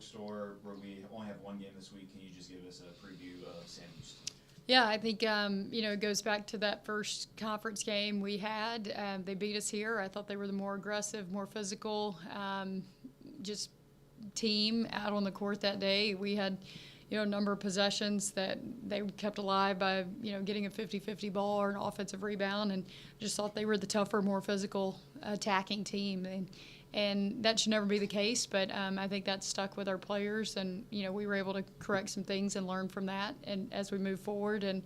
bookstore where we only have one game this week. Can you just give us a preview of Sam Houston? Yeah, I think, it goes back to that first conference game we had. They beat us here. I thought they were the more aggressive, more physical, just team out on the court that day. We had, a number of possessions that they kept alive by, getting a 50-50 ball or an offensive rebound, and just thought they were the tougher, more physical attacking team. And that should never be the case, but I think that stuck with our players, and we were able to correct some things and learn from that, and as we move forward, and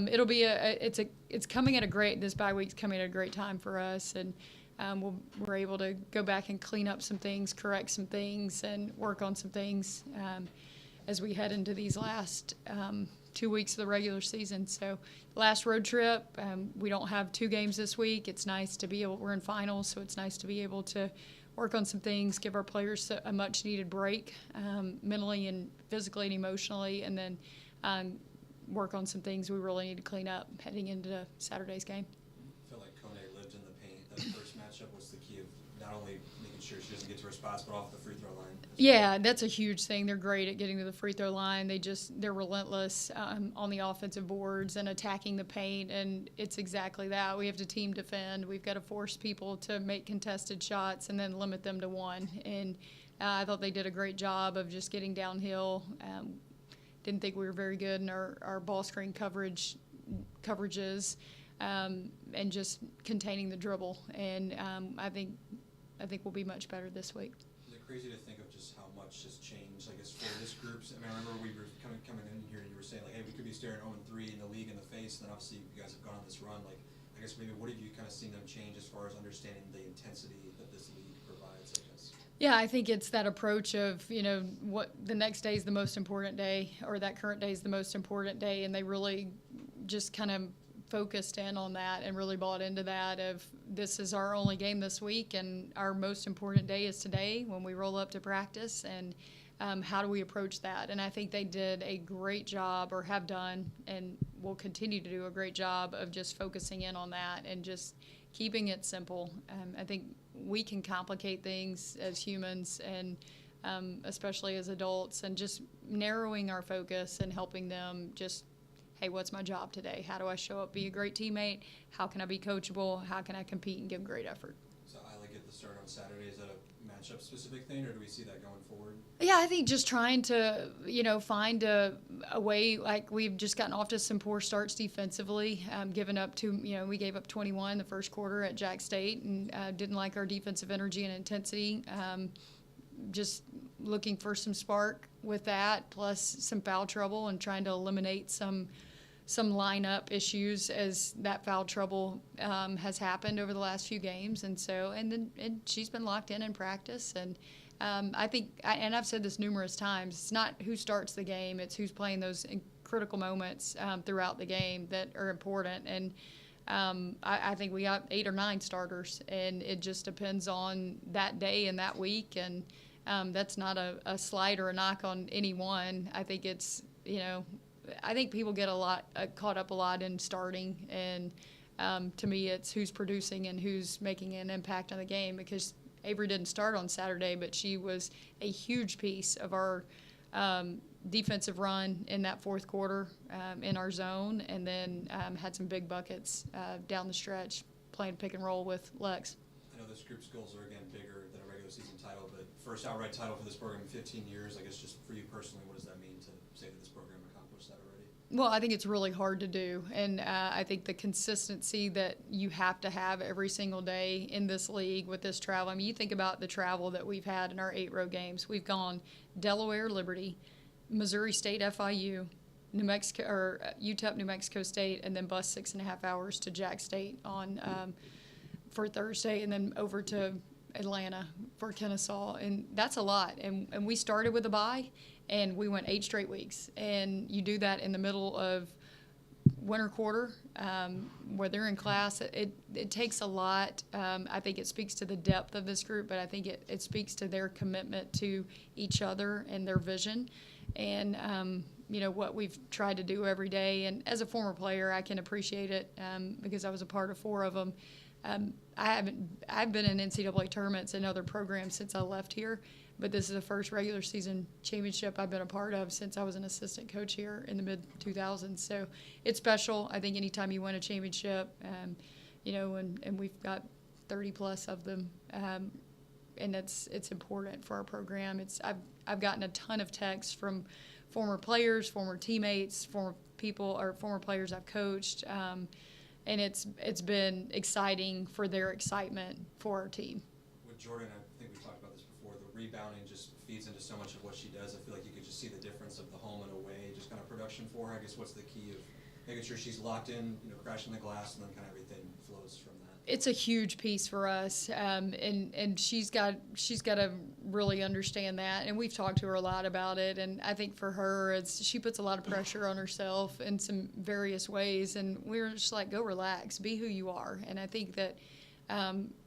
it'll be it's coming at this bye week's coming at a great time for us, and we're able to go back and clean up some things, correct some things, and work on some things as we head into these last 2 weeks of the regular season. So last road trip, we don't have 2 games this week. It's nice to be able, we're in finals, so it's nice to be able to work on some things, give our players a much needed break, mentally and physically and emotionally, and then work on some things we really need to clean up heading into Saturday's game. I feel like Kone lived in the paint. That first matchup was the key of not only making sure she doesn't get to her spots, but off the free throw line. Yeah, that's a huge thing. They're great at getting to the free throw line. They're relentless on the offensive boards and attacking the paint, and it's exactly that. We have to team defend. We've got to force people to make contested shots and then limit them to one. And I thought they did a great job of just getting downhill. Didn't think we were very good in our ball screen coverages, and just containing the dribble. And I think we'll be much better this week. Is it crazy to think of just how much has changed, I guess, for this group? I mean, I remember we were coming in here and you were saying, like, hey, we could be staring 0-3 in the league in the face, and then obviously you guys have gone on this run. Like, I guess maybe what have you kind of seen them change as far as understanding the intensity that this league provides, I guess? Yeah, I think it's that approach of, what the next day is the most important day, or that current day is the most important day, and they really just kind of focused in on that and really bought into that of this is our only game this week, and our most important day is today when we roll up to practice, and how do we approach that? And I think they did a great job, or have done, and will continue to do a great job of just focusing in on that and just keeping it simple. I think we can complicate things as humans, and especially as adults, and just narrowing our focus and helping them just, hey, what's my job today? How do I show up, be a great teammate? How can I be coachable? How can I compete and give great effort? So I like at the start on Saturday. Is that a matchup specific thing, or do we see that going forward? Yeah, I think just trying to, find a way. Like, we've just gotten off to some poor starts defensively, given up to, we gave up 21 the first quarter at Jack State, and didn't like our defensive energy and intensity. Just looking for some spark with that, plus some foul trouble, and trying to eliminate some lineup issues as that foul trouble has happened over the last few games. And she's been locked in practice. And I think, and I've said this numerous times, it's not who starts the game, it's who's playing those critical moments throughout the game that are important. And I think we got 8 or 9 starters, and it just depends on that day and that week. And that's not a slight or a knock on anyone. I think it's, I think people get caught up a lot in starting, and to me it's who's producing and who's making an impact on the game, because Avery didn't start on Saturday, but she was a huge piece of our defensive run in that fourth quarter in our zone, and then had some big buckets down the stretch playing pick and roll with Lex. I know this group's goals are, again, bigger than a regular season title, but first outright title for this program in 15 years. I guess just for you personally, what does that mean to say that this program accomplished that already? Well, I think it's really hard to do, and I think the consistency that you have to have every single day in this league with this travel. I mean, you think about the travel that we've had in our 8 road games. We've gone Delaware, Liberty, Missouri State, FIU, New Mexico, or UTEP, New Mexico State, and then bus 6.5 hours to Jack State on for Thursday, and then over to Atlanta for Kennesaw, and that's a lot. And we started with a bye, and we went 8 straight weeks. And you do that in the middle of winter quarter, where they're in class. It takes a lot. I think it speaks to the depth of this group, but I think it speaks to their commitment to each other and their vision, and what we've tried to do every day. And as a former player, I can appreciate it because I was a part of 4 of them. I've been in NCAA tournaments and other programs since I left here, but this is the first regular season championship I've been a part of since I was an assistant coach here in the mid-2000s. So it's special. I think anytime you win a championship, you know, and we've got 30-plus of them, and it's important for our program. I've gotten a ton of texts from former players, former teammates, former players I've coached, and it's been exciting for their excitement for our team. With Jordan, I think we talked about this before, the rebounding just feeds into so much of what she does. I feel like you could just see the difference of the home and away, just kind of production for her. I guess what's the key of making sure she's locked in, you know, crashing the glass, and then kind of everything flows from that? It's a huge piece for us, and she's got to really understand that. And we've talked to her a lot about it. And I think for her, she puts a lot of pressure on herself in some various ways. And we're just like, go relax, be who you are. And I think that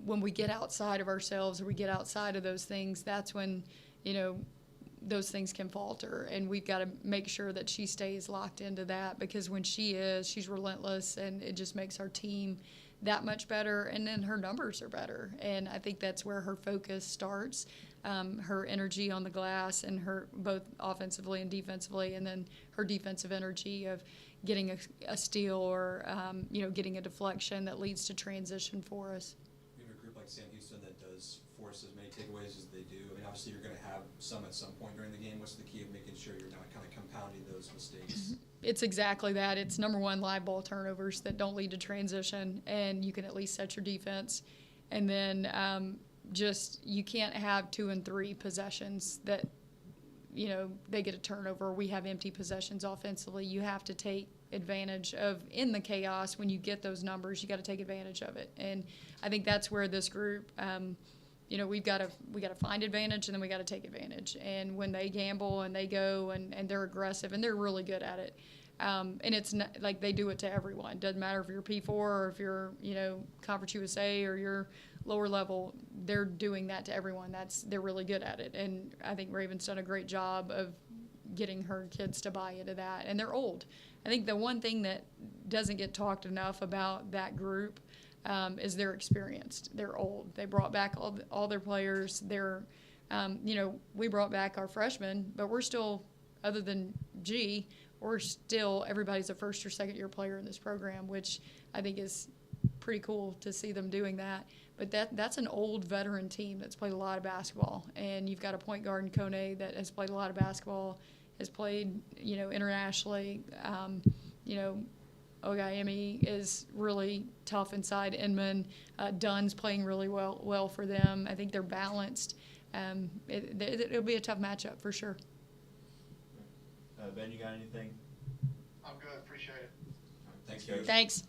when we get outside of ourselves or we get outside of those things, that's when, you know, those things can falter. And we've got to make sure that she stays locked into that, because when she's relentless, and it just makes our team that much better, and then her numbers are better. And I think that's where her focus starts, her energy on the glass, and her both offensively and defensively, and then her defensive energy of getting a steal or you know, getting a deflection that leads to transition for us. We have a group like Sam Houston that does force as many takeaways as they do. I mean, obviously you're going to have some at some point during the game. What's the key of making sure you're not kind of compounding those mistakes? It's exactly that. It's number one, live ball turnovers that don't lead to transition, and you can at least set your defense. And then just you can't have 2 and 3 possessions that, you know, they get a turnover. We have empty possessions offensively. You have to take advantage of, in the chaos, when you get those numbers, you got to take advantage of it. And I think that's where this group, you know, we got to find advantage, and then we got to take advantage. And when they gamble and they go and they're aggressive, and they're really good at it. And it's not, like, they do it to everyone. Doesn't matter if you're P4 or if you're, you know, Conference USA or you're lower level. They're doing that to everyone. They're really good at it. And I think Raven's done a great job of getting her kids to buy into that. And they're old. I think the one thing that doesn't get talked enough about that group is they're experienced. They're old. They brought back all their players. They're, you know, we brought back our freshmen, but we're still, other than G, we're still, everybody's a first or second year player in this program, which I think is pretty cool to see them doing that. But that's an old veteran team that's played a lot of basketball. And you've got a point guard in Kone that has played a lot of basketball, has played, you know, internationally. You know, Ogayemi is really tough inside Inman. Dunn's playing really well for them. I think they're balanced. It'll be a tough matchup for sure. Ben, you got anything? I'm good, appreciate it. Thanks, Coach. Thanks.